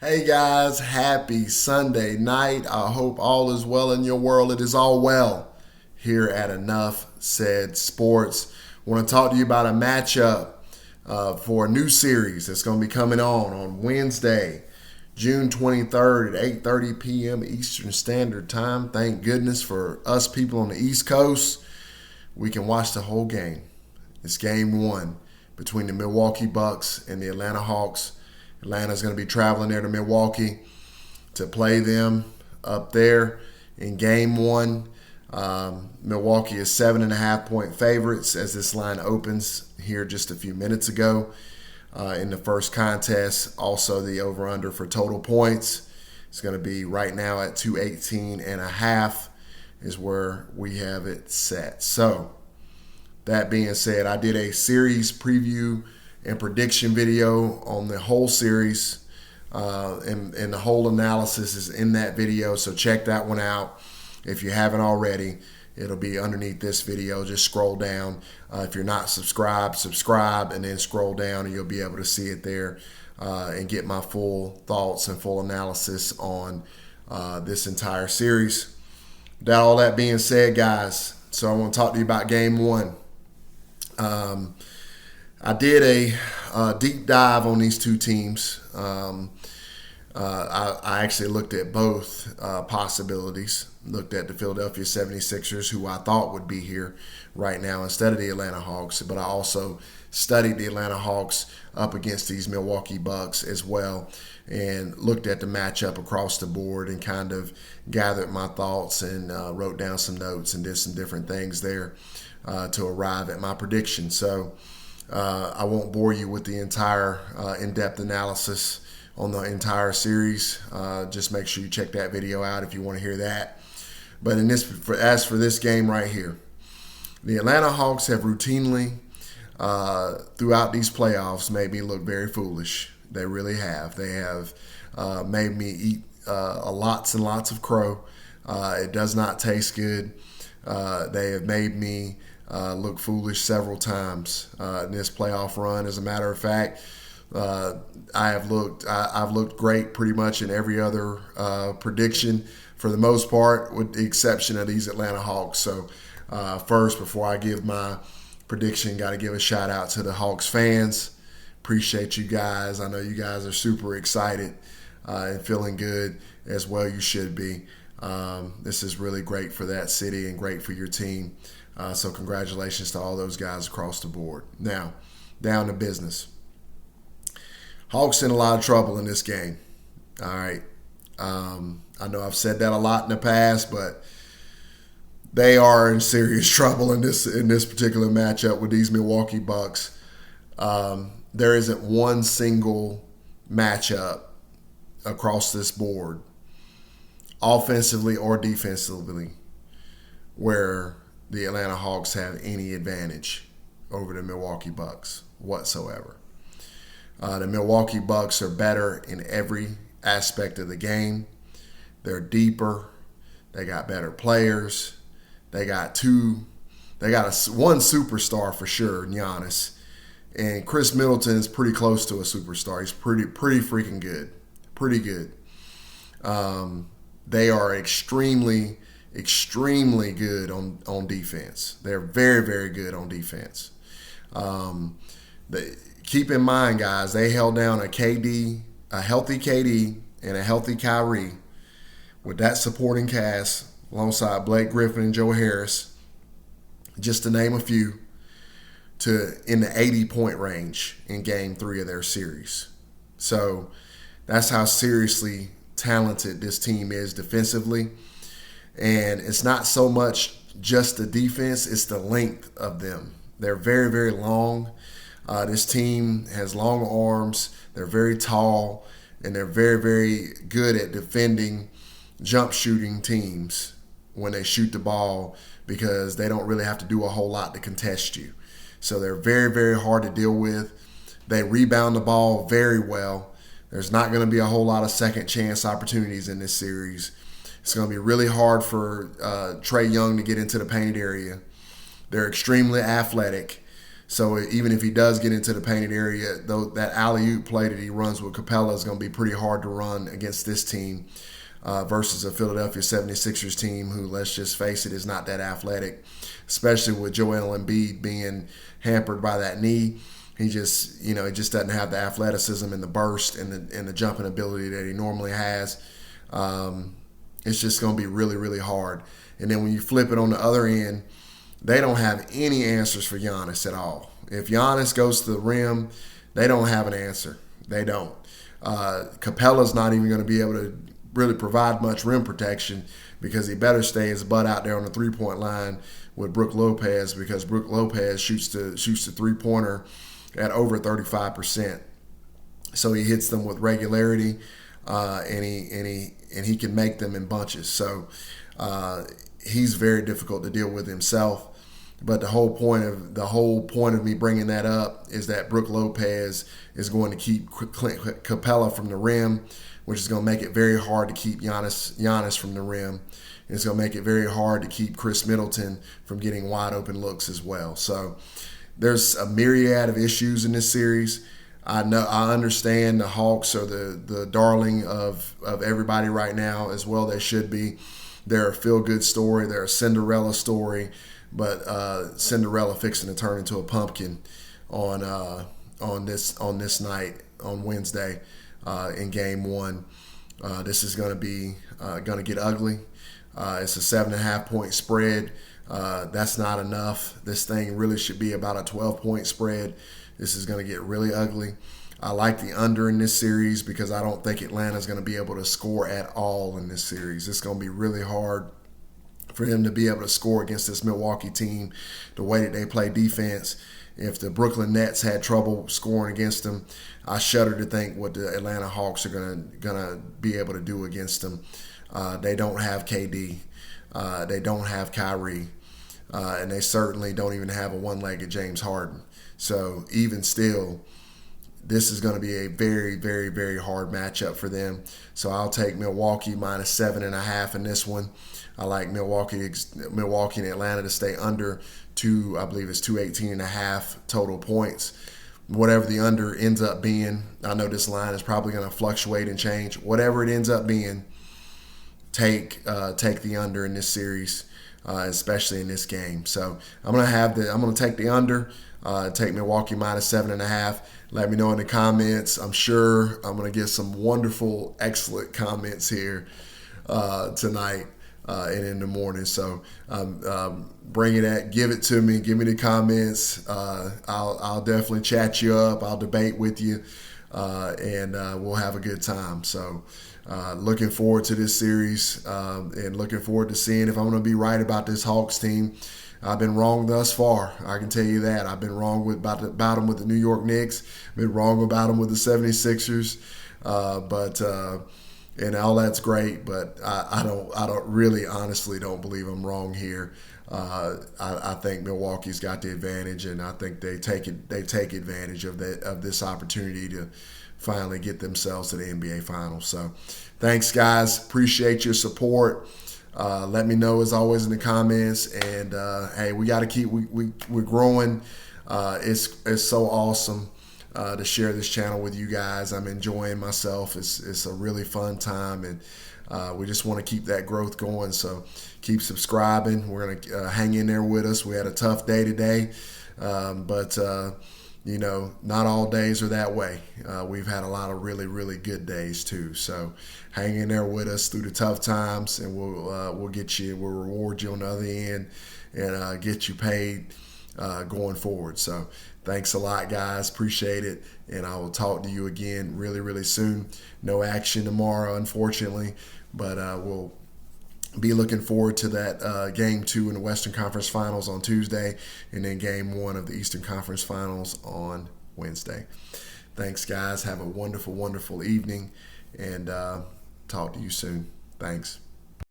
Hey guys, happy Sunday night. I hope all is well in your world. It is all well here at Enough Said Sports. I want to talk to you about a matchup for a new series that's going to be coming on Wednesday, June 23rd at 8:30 p.m. Eastern Standard Time. Thank goodness for us people on the East Coast. We can watch the whole game. It's game one between the Milwaukee Bucks and the Atlanta Hawks. Atlanta's going to be traveling there to Milwaukee to play them up there in game one. Milwaukee is 7.5-point favorites as this line opens here just a few minutes ago in the first contest. Also, the over-under for total points is going to be right now at 218.5 is where we have it set. So, that being said, I did a series preview and prediction video on the whole series, and the whole analysis is in that video. So check that one out if you haven't already. It'll be underneath this video. Just scroll down. If you're not subscribed, subscribe, and then scroll down, and you'll be able to see it there and get my full thoughts and full analysis on this entire series. With all that being said, guys, so I want to talk to you about game one. I did a deep dive on these two teams. I actually looked at both possibilities. Looked at the Philadelphia 76ers, who I thought would be here right now instead of the Atlanta Hawks. But I also studied the Atlanta Hawks up against these Milwaukee Bucks as well and looked at the matchup across the board and kind of gathered my thoughts and wrote down some notes and did some different things there to arrive at my prediction. So I won't bore you with the entire in-depth analysis on the entire series. Just make sure you check that video out if you want to hear that. But as for this game right here, the Atlanta Hawks have routinely, throughout these playoffs, made me look very foolish. They really have. They have made me eat lots and lots of crow. It does not taste good. They have made me look foolish several times in this playoff run. As a matter of fact, I've looked great pretty much in every other prediction for the most part, with the exception of these Atlanta Hawks. So first, before I give my prediction, got to give a shout out to the Hawks fans. Appreciate you guys. I know you guys are super excited and feeling good as well. You should be. This is really great for that city and great for your team. So congratulations to all those guys across the board. Now, down to business. Hawks in a lot of trouble in this game. All right. I know I've said that a lot in the past, but they are in serious trouble in this particular matchup with these Milwaukee Bucks. There isn't one single matchup across this board, offensively or defensively, where the Atlanta Hawks have any advantage over the Milwaukee Bucks whatsoever. The Milwaukee Bucks are better in every aspect of the game. They're deeper. They got better players. They got one superstar for sure, Giannis. And Chris Middleton is pretty close to a superstar. He's pretty freaking good. Pretty good. They are extremely good on defense. They're very, very good on defense. Keep in mind, guys, they held down a healthy KD and a healthy Kyrie with that supporting cast alongside Blake Griffin and Joe Harris, just to name a few, to in the 80-point range in game 3 of their series. So that's how seriously talented this team is defensively. And it's not so much just the defense, it's the length of them. They're very, very long. This team has long arms. They're very tall, and they're very, very good at defending jump shooting teams when they shoot the ball because they don't really have to do a whole lot to contest you. So they're very, very hard to deal with. They rebound the ball very well. There's not going to be a whole lot of second chance opportunities in this series. It's going to be really hard for Trae Young to get into the paint area. They're extremely athletic. So even if he does get into the painted area, though, that alley-oop play that he runs with Capella is going to be pretty hard to run against this team versus a Philadelphia 76ers team who, let's just face it, is not that athletic, especially with Joel Embiid being hampered by that knee. He just doesn't have the athleticism and the burst and the jumping ability that he normally has. It's just going to be really, really hard. And then when you flip it on the other end, they don't have any answers for Giannis at all. If Giannis goes to the rim, they don't have an answer. They don't. Capella's not even going to be able to really provide much rim protection because he better stay his butt out there on the three-point line with Brook Lopez, because Brook Lopez shoots the three-pointer at over 35%. So he hits them with regularity, and he can make them in bunches. So he's very difficult to deal with himself. But the whole point of me bringing that up is that Brook Lopez is going to keep Capella from the rim, which is going to make it very hard to keep Giannis from the rim. And it's going to make it very hard to keep Chris Middleton from getting wide open looks as well. So there's a myriad of issues in this series. I understand the Hawks are the darling of everybody right now, as well they should be. They're a feel-good story. They're a Cinderella story. But Cinderella fixing to turn into a pumpkin on this night on Wednesday in Game 1. This is going to get ugly. It's a 7.5-point spread. That's not enough. This thing really should be about a 12-point spread. This is going to get really ugly. I like the under in this series because I don't think Atlanta's going to be able to score at all in this series. It's going to be really hard for them to be able to score against this Milwaukee team the way that they play defense. If the Brooklyn Nets had trouble scoring against them, I shudder to think what the Atlanta Hawks are gonna be able to do against them. They don't have KD. They don't have Kyrie. And they certainly don't even have a one-legged James Harden. So even still, this is going to be a very, very, very hard matchup for them. So I'll take Milwaukee minus 7.5 in this one. I like Milwaukee and Atlanta to stay under I believe it's 218.5 total points. Whatever the under ends up being, I know this line is probably going to fluctuate and change. Whatever it ends up being, take the under in this series, especially in this game. So I'm going to take the under, take Milwaukee minus 7.5. Let me know in the comments. I'm sure I'm going to get some wonderful, excellent comments here tonight and in the morning. So bring it at, give it to me. Give me the comments. I'll definitely chat you up. I'll debate with you, and we'll have a good time. So looking forward to this series and looking forward to seeing if I'm going to be right about this Hawks team. I've been wrong thus far. I can tell you that. I've been wrong about them with the New York Knicks. Been wrong about them with the 76ers. And all that's great, but I don't really honestly don't believe I'm wrong here. I think Milwaukee's got the advantage, and I think they take advantage of this opportunity to finally get themselves to the NBA Finals. So, thanks, guys. Appreciate your support. Let me know as always in the comments. And hey, we got to keep we're growing. It's so awesome to share this channel with you guys. I'm enjoying myself. It's a really fun time, and we just want to keep that growth going. So keep subscribing. We're gonna hang in there with us. We had a tough day today, but not all days are that way. We've had a lot of really, really good days too. So hang in there with us through the tough times, and we'll reward you on the other end and get you paid going forward. So thanks a lot, guys. Appreciate it, and I will talk to you again really, really soon. No action tomorrow, unfortunately, but we'll be looking forward to that Game 2 in the Western Conference Finals on Tuesday, and then Game 1 of the Eastern Conference Finals on Wednesday. Thanks, guys. Have a wonderful, wonderful evening, and talk to you soon. Thanks.